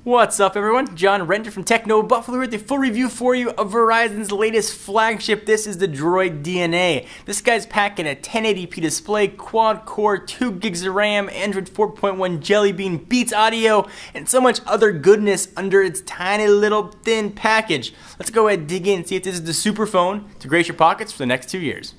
What's up everyone, John Render from Techno Buffalo here with a full review for you of Verizon's latest flagship. This is the Droid DNA. This guy's packing a 1080p display, quad-core, 2 gigs of RAM, Android 4.1 Jelly Bean, Beats audio, and so much other goodness under its tiny little thin package. Let's go ahead and dig in and see if this is the super phone to grace your pockets for the next 2 years.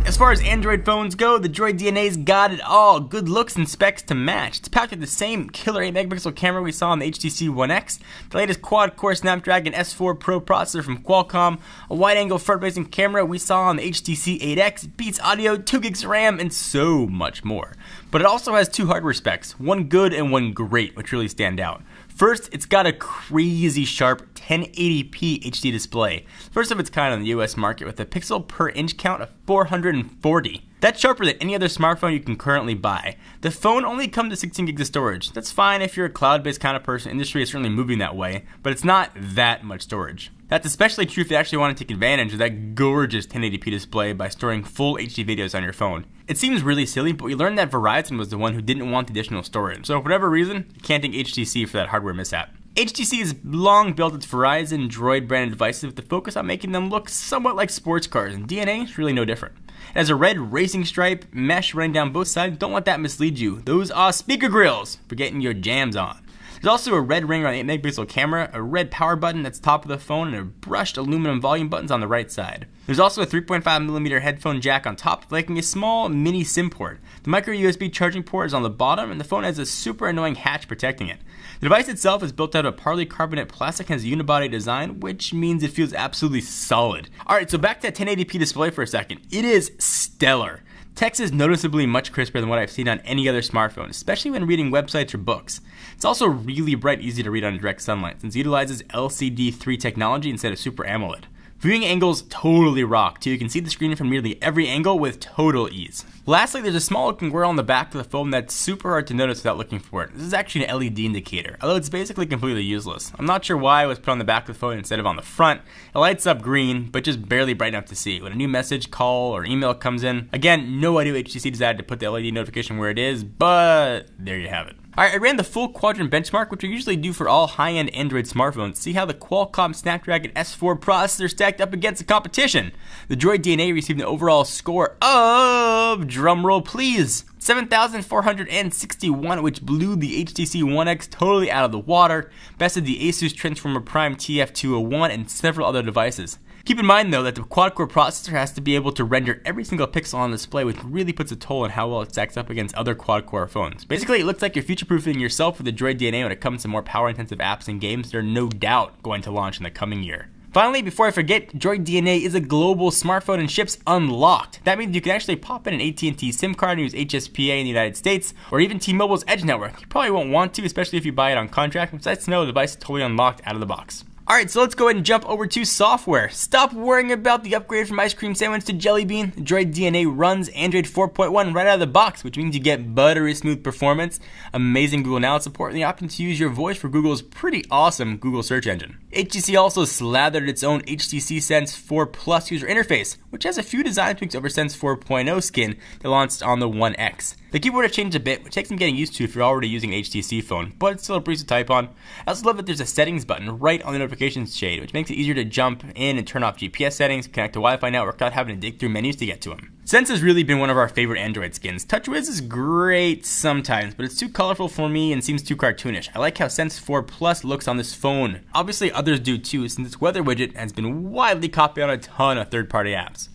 As far as Android phones go, the Droid DNA's got it all. Good looks and specs to match. It's packed with the same killer 8-megapixel camera we saw on the HTC One X, the latest quad-core Snapdragon S4 Pro processor from Qualcomm, a wide-angle front-facing camera we saw on the HTC 8X, Beats audio, 2 gigs of RAM, and so much more. But it also has 2 hardware specs, one good and one great, which really stand out. First, it's got a crazy sharp 1080p HD display, first of its kind on the US market with a pixel per inch count of 440. That's sharper than any other smartphone you can currently buy. The phone only comes to 16 gigs of storage. That's fine if you're a cloud-based kind of person. Industry is certainly moving that way, but it's not that much storage. That's especially true if you actually want to take advantage of that gorgeous 1080p display by storing full HD videos on your phone. It seems really silly, but we learned that Verizon was the one who didn't want the additional storage, so for whatever reason, you can't thank HTC for that hardware mishap. HTC has long built its Verizon Droid branded devices with the focus on making them look somewhat like sports cars, and DNA is really no different. It has a red racing stripe, mesh running down both sides. Don't let that mislead you. Those are speaker grills for getting your jams on. There's also a red ring on the 8-megapixel camera, a red power button that's top of the phone, and a brushed aluminum volume buttons on the right side. There's also a 3.5mm headphone jack on top, making a small mini SIM port. The micro USB charging port is on the bottom, and the phone has a super annoying hatch protecting it. The device itself is built out of polycarbonate plastic and has a unibody design, which means it feels absolutely solid. Alright, so back to that 1080p display for a second. It is stellar. Text is noticeably much crisper than what I've seen on any other smartphone, especially when reading websites or books. It's also really bright, easy to read on direct sunlight, since it utilizes LCD3 technology instead of Super AMOLED. Viewing angles totally rock too. You can see the screen from nearly every angle with total ease. Lastly, there's a small looking wheel on the back of the phone that's super hard to notice without looking for it. This is actually an LED indicator, although it's basically completely useless. I'm not sure why it was put on the back of the phone instead of on the front. It lights up green, but just barely bright enough to see. When a new message, call, or email comes in, again, no idea HTC decided to put the LED notification where it is, but there you have it. Alright, I ran the full quadrant benchmark, which we usually do for all high-end Android smartphones, to see how the Qualcomm Snapdragon S4 processor stacked up against the competition. The Droid DNA received an overall score of, drumroll please, 7,461, which blew the HTC One X totally out of the water, bested the Asus Transformer Prime TF201 and several other devices. Keep in mind though that the quad-core processor has to be able to render every single pixel on display, which really puts a toll on how well it stacks up against other quad-core phones. Basically, it looks like you're future-proofing yourself with the Droid DNA when it comes to more power-intensive apps and games that are no doubt going to launch in the coming year. Finally, before I forget, Droid DNA is a global smartphone and ships unlocked. That means you can actually pop in an AT&T SIM card and use HSPA in the United States, or even T-Mobile's Edge network. You probably won't want to, especially if you buy it on contract, but that's to know the device is totally unlocked out of the box. Alright, so let's go ahead and jump over to software. Stop worrying about the upgrade from ice cream sandwich to Jelly Bean. The Droid DNA runs Android 4.1 right out of the box, which means you get buttery smooth performance, amazing Google Now support, and the option to use your voice for Google's pretty awesome Google search engine. HTC also slathered its own HTC Sense 4 Plus user interface, which has a few design tweaks over Sense 4.0 skin that launched on the One X. The keyboard has changed a bit, which takes some getting used to if you're already using an HTC phone, but it's still a breeze to type on. I also love that there's a settings button right on the notifications shade, which makes it easier to jump in and turn off GPS settings, connect to Wi-Fi network without having to dig through menus to get to them. Sense has really been one of our favorite Android skins. TouchWiz is great sometimes, but it's too colorful for me and seems too cartoonish. I like how Sense 4 Plus looks on this phone. Obviously others do too, since its weather widget has been widely copied on a ton of third-party apps.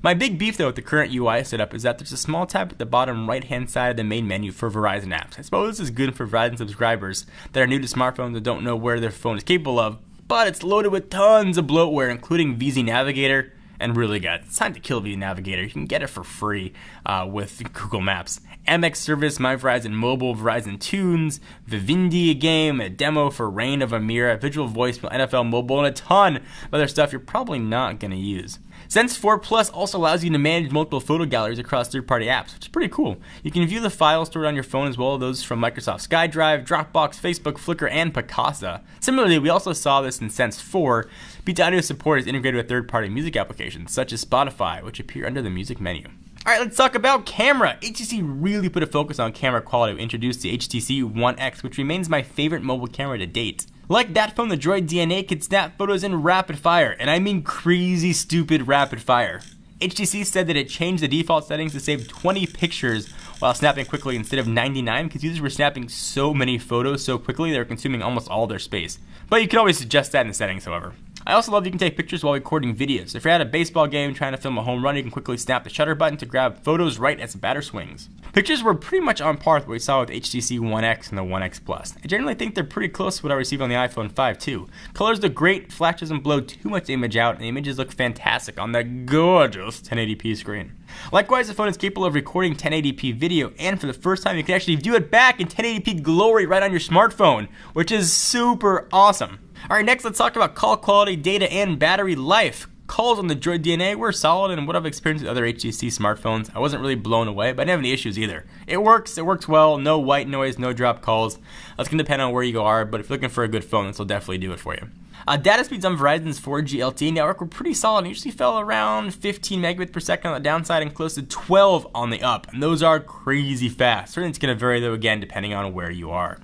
My big beef though with the current UI setup is that there's a small tab at the bottom right hand side of the main menu for Verizon apps. I suppose this is good for Verizon subscribers that are new to smartphones and don't know where their phone is capable of, but it's loaded with tons of bloatware, including VZ Navigator, and really good. It's time to kill VZ Navigator. You can get it for free with Google Maps. MX Service, My Verizon Mobile, Verizon Tunes, Vivendi, a game, a demo for Reign of Amira, Visual Voicemail, NFL Mobile, and a ton of other stuff you're probably not going to use. Sense 4 Plus also allows you to manage multiple photo galleries across third-party apps, which is pretty cool. You can view the files stored on your phone as well as those from Microsoft SkyDrive, Dropbox, Facebook, Flickr, and Picasa. Similarly, we also saw this in Sense 4. Beats Audio support is integrated with third-party music applications, such as Spotify, which appear under the music menu. Alright, let's talk about camera. HTC really put a focus on camera quality. We introduced the HTC One X, which remains my favorite mobile camera to date. Like that phone, the Droid DNA could snap photos in rapid fire, and I mean crazy stupid rapid fire. HTC said that it changed the default settings to save 20 pictures while snapping quickly instead of 99 because users were snapping so many photos so quickly they were consuming almost all their space. But you can always adjust that in the settings, however. I also love you can take pictures while recording videos. If you're at a baseball game trying to film a home run, you can quickly snap the shutter button to grab photos right as the batter swings. Pictures were pretty much on par with what we saw with HTC One X and the One X Plus. I generally think they're pretty close to what I received on the iPhone 5 too. Colors look great, flash doesn't blow too much image out, and the images look fantastic on the gorgeous 1080p screen. Likewise, the phone is capable of recording 1080p video, and for the first time you can actually view it back in 1080p glory right on your smartphone, which is super awesome. Alright, next let's talk about call quality, data, and battery life. Calls on the Droid DNA were solid, and what I've experienced with other HTC smartphones, I wasn't really blown away, but I didn't have any issues either. It works well, no white noise, no drop calls. That's going to depend on where you are, but if you're looking for a good phone, this will definitely do it for you. Data speeds on Verizon's 4G LTE network were pretty solid and usually fell around 15 megabits per second on the downside and close to 12 on the up, and those are crazy fast. Certainly it's going to vary though again depending on where you are.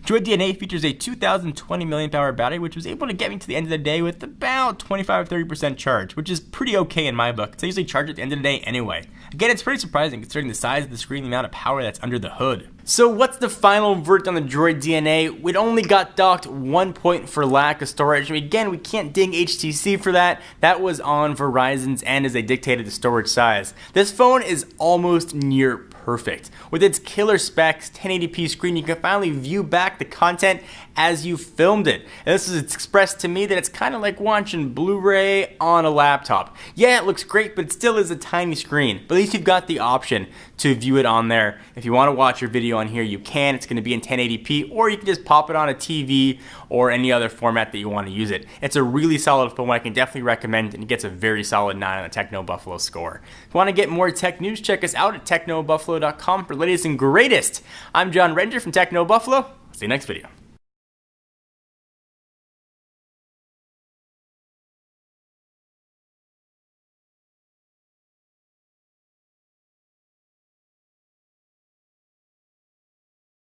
Droid DNA features a 2020 mAh battery, which was able to get me to the end of the day with about 25-30% charge, which is pretty okay in my book, because I usually charge at the end of the day anyway. Again, it's pretty surprising considering the size of the screen and the amount of power that's under the hood. So what's the final verdict on the Droid DNA? We'd only got docked 1 point for lack of storage. Again, we can't ding HTC for that. That was on Verizon's end as they dictated the storage size. This phone is almost near perfect. With its killer specs, 1080p screen, you can finally view back the content as you filmed it. And this is expressed to me that it's kind of like watching Blu-ray on a laptop. Yeah, it looks great, but it still is a tiny screen. But at least you've got the option to view it on there. If you want to watch your video on here, you can. It's going to be in 1080p, or you can just pop it on a TV or any other format that you want to use it. It's a really solid phone. I can definitely recommend, and it gets a very solid 9 on the Techno Buffalo score. If you want to get more tech news, check us out at technobuffalo.com for latest and greatest. I'm John Renger from Techno Buffalo. See you next video.